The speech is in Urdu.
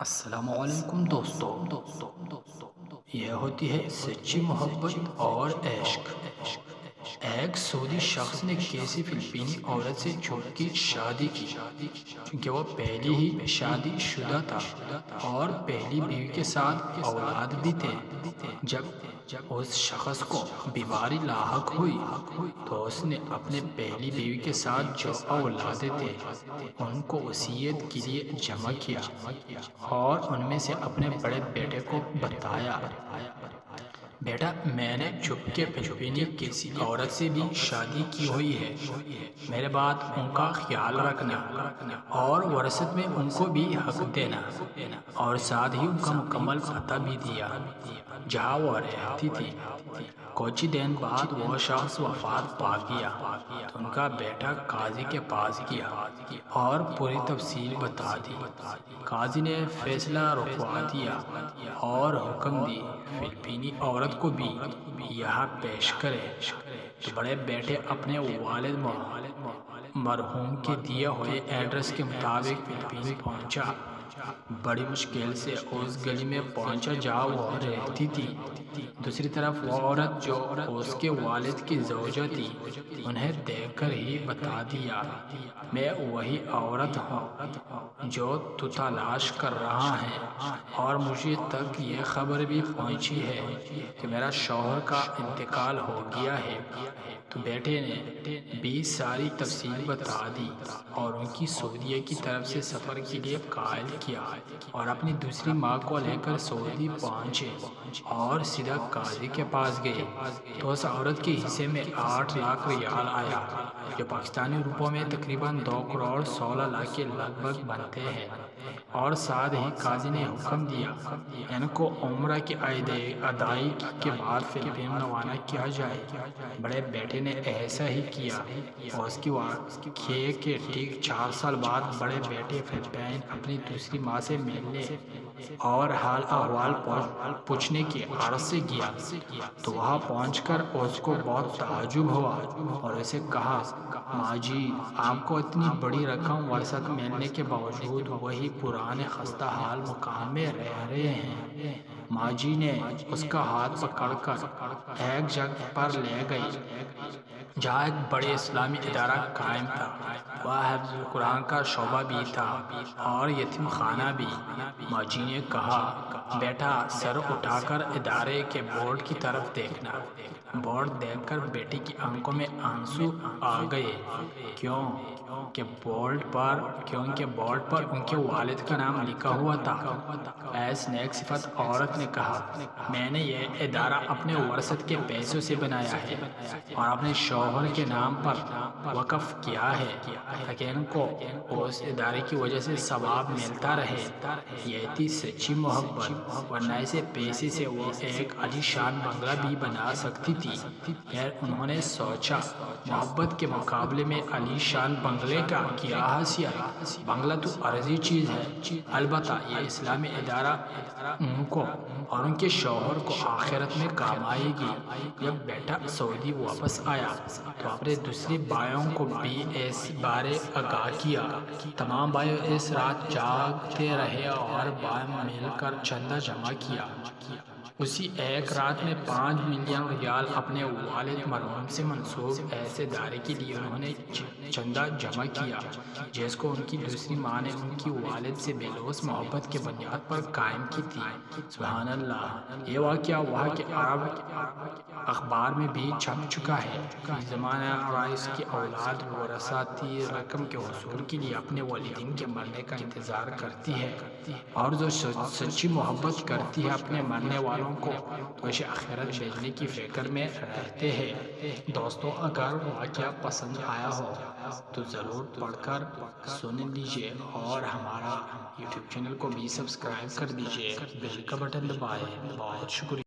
السلام علیکم دوستو، یہ ہوتی ہے سچی محبت اور عشق۔ ایک سعودی شخص نے کسی فلپینی عورت سے چھپ کی شادی کی چونکہ وہ پہلی ہی شادی شدہ تھا اور پہلی بیوی کے ساتھ اولاد بھی تھے۔ جب اس شخص کو بیماری لاحق ہوئی تو اس نے اپنے پہلی بیوی کے ساتھ جو اولادیں تھے ان کو وصیت کے لیے جمع کیا اور ان میں سے اپنے بڑے بیٹے کو بتایا، بیٹا میں نے چپکے فلپینی کسی عورت سے بھی شادی کی ہوئی ہے، میرے بعد ان کا خیال رکھنا اور وراثت میں ان کو بھی حق دینا، اور ساتھ ہی ان کا مکمل پتہ بھی دیا جہاں وہ رہتی تھی۔ کچھ دن بعد وہ شخص وفات پا گیا تو ان کا بیٹا قاضی کے پاس گیا اور پوری تفصیل بتا دی۔ قاضی نے فیصلہ رکوا دیا اور حکم دی فلپینی عورت کو بھی یہاں پیش کرے۔ تو بڑے بیٹے اپنے والد مرحوم کے دیے ہوئے ایڈریس کے مطابق فلپین پہنچا۔ بڑی مشکل سے اس گلی میں پہنچا جہاں وہ رہتی تھی۔ دوسری طرف وہ عورت جو اس کے والد کی زوجہ تھی انہیں دیکھ کر ہی بتا دیا، میں وہی عورت ہوں جو تو تلاش کر رہا ہے، اور مجھے تک یہ خبر بھی پہنچی ہے کہ میرا شوہر کا انتقال ہو گیا ہے۔ تو بیٹے نے بھی ساری تفصیل بتا دی اور ان کی سعودیہ کی طرف سے سفر کے لیے قائل کیا، اور اپنی دوسری ماں کو لے کر سعودی پہنچے اور سیدھا قاضی کے پاس گئے۔ تو اس عورت کے حصے میں 8 لاکھ ریال آیا جو پاکستانی روپوں میں تقریباً 2 کروڑ 16 لاکھ کے لگ بھگ بنتے ہیں، اور ساتھ ہی قاضی نے حکم دیا ان کو عمرہ کی ادائیگی کے بعد فلپین روانہ کیا جائے۔ بڑے بیٹے نے ایسا ہی کیا اور اس کی واقعے کے ٹھیک 4 سال بعد بڑے بیٹے فلپین اپنی دوسری ماں سے ملنے اور حال احوال پوچھنے کی غرض سے گیا۔ تو وہاں پہنچ کر اس کو بہت تعجب ہوا اور اسے کہا، ماں جی آپ کو اتنی بڑی رقم وراثت ملنے کے باوجود وہی پرانے خستہ حال مکان میں رہ رہے ہیں۔ ماں جی نے اس کا ہاتھ پکڑ کر ایک جگہ پر لے گئی جہاں ایک بڑے اسلامی ادارہ قائم تھا، وہاں حفظ قرآن کا شعبہ بھی تھا اور یتیم خانہ بھی۔ ماں جی نے کہا، بیٹا سر اٹھا کر ادارے کے بورڈ کی طرف دیکھنا۔ بورڈ دیکھ کر بیٹی کی آنکھوں میں آنسو آ گئے، کیونکہ بورڈ پر ان کے والد کا نام لکھا ہوا تھا۔ ایس نیک صفت عورت نے کہا، میں نے یہ ادارہ اپنے ورثت کے پیسوں سے بنایا ہے اور اپنے شوہر کے نام پر وقف کیا ہے تاکہ ان کو اس ادارے کی وجہ سے ثواب ملتا رہے۔ یہ تھی سچی محبت، ورنہ اسے پیسے سے وہ ایک عالی شان بنگلہ بھی بنا سکتی تھی۔ پھر انہوں نے سوچا، محبت کے مقابلے میں عالی شان بنگلے کا کیا حیثیت، بنگلہ تو عارضی چیز ہے، البتہ یہ اسلامی ادارہ ان کو اور ان کے شوہر کو آخرت میں کام آئے گی۔ جب بیٹا سعودی واپس آیا تو اپنے دوسرے بھائیوں کو بھی اس بارے آگاہ کیا۔ تمام بھائی اس رات جاگتے رہے اور بھائی مل کر چندہ جمع کیا۔ اسی ایک رات میں 5 ملین ریال اپنے والد مرحوم سے منسوب اس ادارے کے لیے انہوں نے چندہ جمع کیا جس کو ان کی دوسری ماں نے ان کی والد سے بے لوث محبت کے بنیاد پر قائم کی تھی۔ سبحان اللہ، یہ واقعہ وہاں کے عرب اخبار میں بھی چھپ چکا ہے۔ اس زمانہ عرائس کی اولاد وراثتی رقم کے حصول کے لیے اپنے والدین کے مرنے کا انتظار کرتی ہے، اور جو سچی محبت کرتی ہے اپنے مرنے والوں کو تو اسے آخرت بھیجنے کی فکر میں رہتے ہیں۔ دوستو، اگر واقعہ پسند آیا ہو تو ضرور پڑھ کر سن لیجئے اور ہمارا یوٹیوب چینل کو بھی سبسکرائب کر دیجئے، بیل کا بٹن دبائیں۔ بہت شکریہ۔